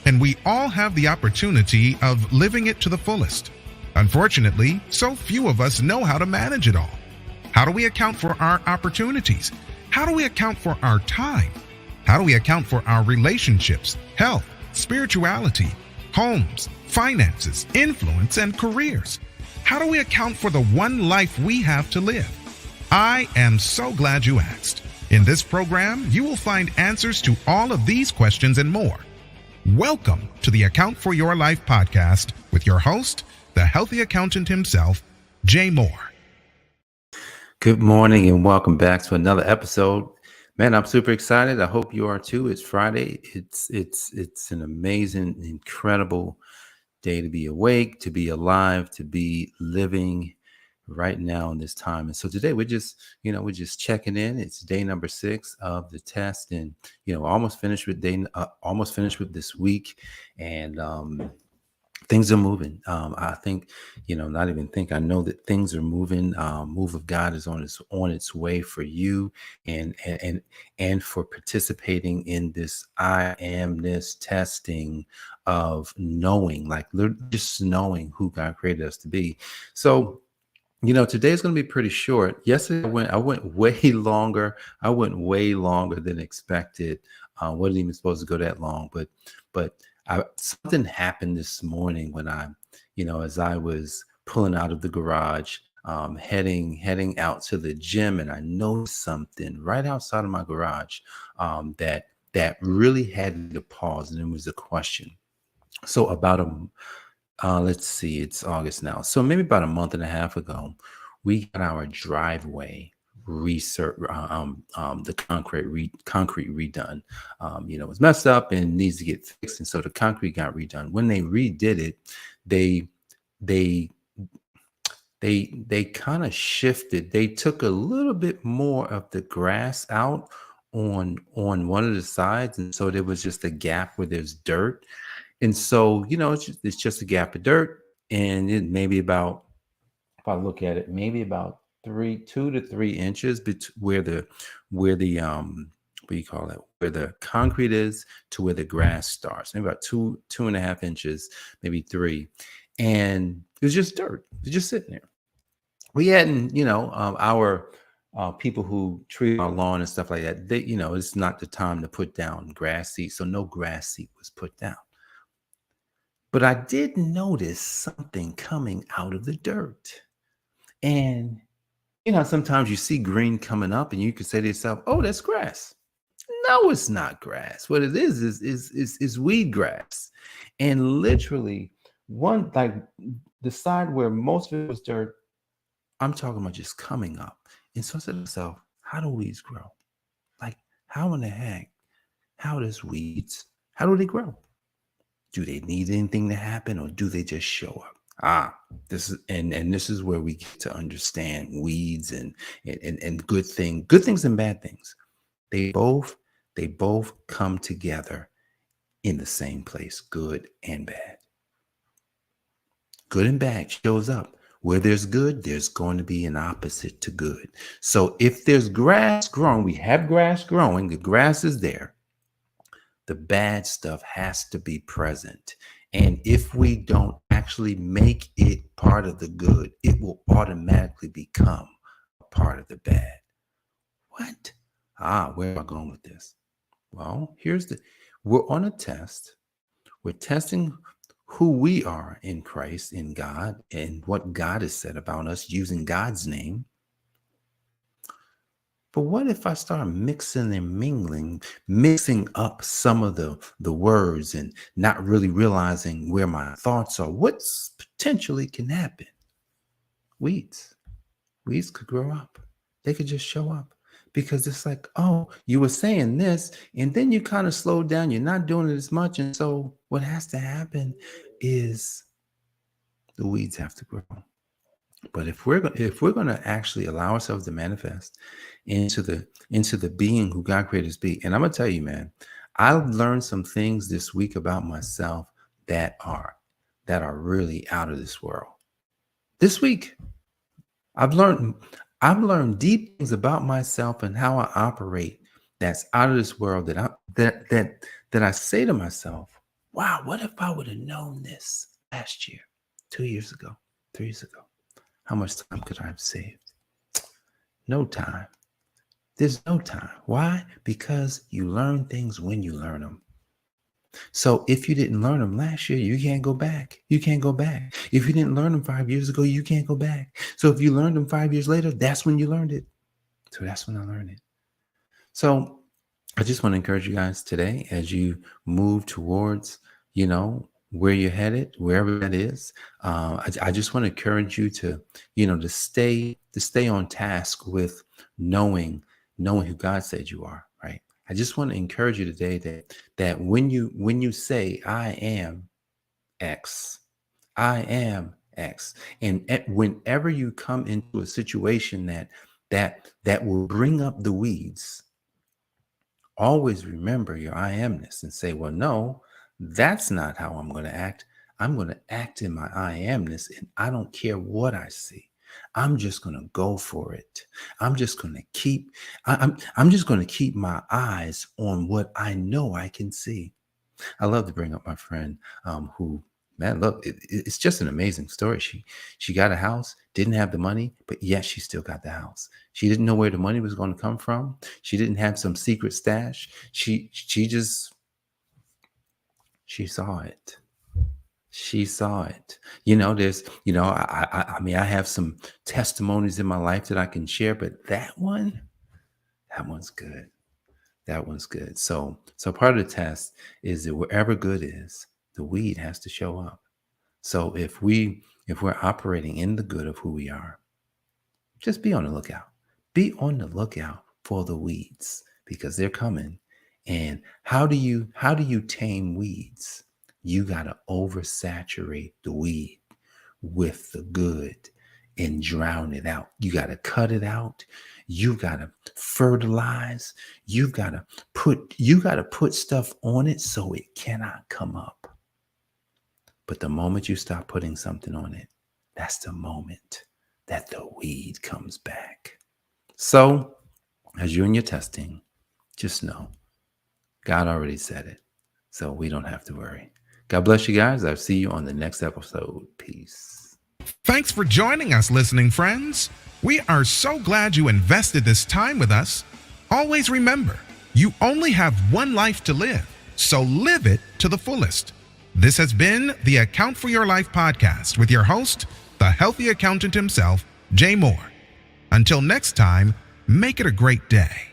And we all have the opportunity of living it to the fullest. Unfortunately, so few of us know how to manage it all. How do we account for our opportunities? How do we account for our time? How do we account for our relationships, health, spirituality, homes, finances, influence, and careers? How do we account for the one life we have to live? I am so glad you asked. In this program, you will find answers to all of these questions and more. Welcome to the Account for Your Life podcast with your host, the healthy accountant himself, Jay Moore. Good morning and welcome back to another episode. Man, I'm super excited. I hope you are too. It's Friday. It's an amazing, incredible day to be awake, to be alive, to be living right now in this time. And so today we're just checking in. It's day number 6 of the test, and almost finished with this week, and things are moving. I think, not even think, I know that things are moving. Move of God is on its way for you and for participating in this I amness testing of knowing, like just knowing who God created us to be. So, today's going to be pretty short. Yesterday I went way longer. I went way longer than expected. Wasn't even supposed to go that long, but something happened this morning when as I was pulling out of the garage, heading out to the gym, and I noticed something right outside of my garage that really had me to pause, and it was a question. So let's see, it's August now. So maybe about a month and a half ago, we got our driveway the concrete redone. It was messed up and needs to get fixed, and so the concrete got redone. When they redid it, they kind of shifted. They took a little bit more of the grass out on one of the sides, and so there was just a gap where there's dirt. And so, it's just a gap of dirt, and it maybe about, if I look at it, maybe about 2 to 3 inches where the what do you call it? Where the concrete is to where the grass starts. Maybe about 2.5 inches, maybe 3, and it was just dirt. It was just sitting there. We hadn't, our people who treat our lawn and stuff like that. They, it's not the time to put down grass seed, so no grass seed was put down. But I did notice something coming out of the dirt. And, sometimes you see green coming up and you can say to yourself, oh, that's grass. No, it's not grass. What it is weed grass. And literally the side where most of it was dirt, I'm talking about just coming up. And so I said to myself, how do weeds grow? Like, how in the heck, how do they grow? Do they need anything to happen, or do they just show up? This is where we get to understand weeds and good things and bad things. They both come together in the same place, good and bad. Good and bad shows up. Where there's good, there's going to be an opposite to good. So if there's grass growing, we have grass growing, the grass is there. The bad stuff has to be present. And if we don't actually make it part of the good, it will automatically become a part of the bad. What? Where am I going with this? Well, we're on a test. We're testing who we are in Christ, in God, and what God has said about us using God's name. But what if I start mixing and mixing up some of the words and not really realizing where my thoughts are? What's potentially can happen? Weeds could grow up. They could just show up, because it's like, oh, you were saying this, and then you kind of slowed down. You're not doing it as much. And so what has to happen is the weeds have to grow. But if we're going to actually allow ourselves to manifest into the being who God created us to be, and I'm going to tell you, man, I've learned some things this week about myself that are really out of this world. This week, I've learned deep things about myself and how I operate that's out of this world that I say to myself, wow, what if I would have known this last year, 2 years ago, 3 years ago? How much time could I have saved? No time. There's no time. Why? Because you learn things when you learn them. So if you didn't learn them last year, you can't go back. You can't go back. If you didn't learn them 5 years ago, you can't go back. So if you learned them 5 years later, that's when you learned it. So that's when I learned it. So I just want to encourage you guys today as you move towards, where you're headed, wherever that is. I just want to encourage you to, to stay on task with knowing who God said you are, right? I just want to encourage you today that when you say I am X, I am X, and whenever you come into a situation that will bring up the weeds, always remember your I amness and say, well, no, that's not how I'm going to act. I'm going to act in my I amness, and I don't care what I see. I'm just going to go for it. I'm just going to keep my eyes on what I know I can see. I love to bring up my friend who, man, look, it's just an amazing story. She got a house, didn't have the money, but yet she still got the house. She didn't know where the money was going to come from. She didn't have some secret stash. She saw it. She saw it. I mean, I have some testimonies in my life that I can share, but that one's good. That one's good. So part of the test is that wherever good is, the weed has to show up. So if we're operating in the good of who we are, just be on the lookout. Be on the lookout for the weeds because they're coming. And how do you tame weeds? You got to oversaturate the weed with the good and drown it out. You got to cut it out. You got to fertilize. You got to put stuff on it so it cannot come up. But the moment you stop putting something on it, that's the moment that the weed comes back. So as you're in your testing, just know God already said it. So we don't have to worry. God bless you guys. I'll see you on the next episode. Peace. Thanks for joining us, listening friends. We are so glad you invested this time with us. Always remember, you only have one life to live, so live it to the fullest. This has been the Account for Your Life podcast with your host, the healthy accountant himself, Jay Moore. Until next time, make it a great day.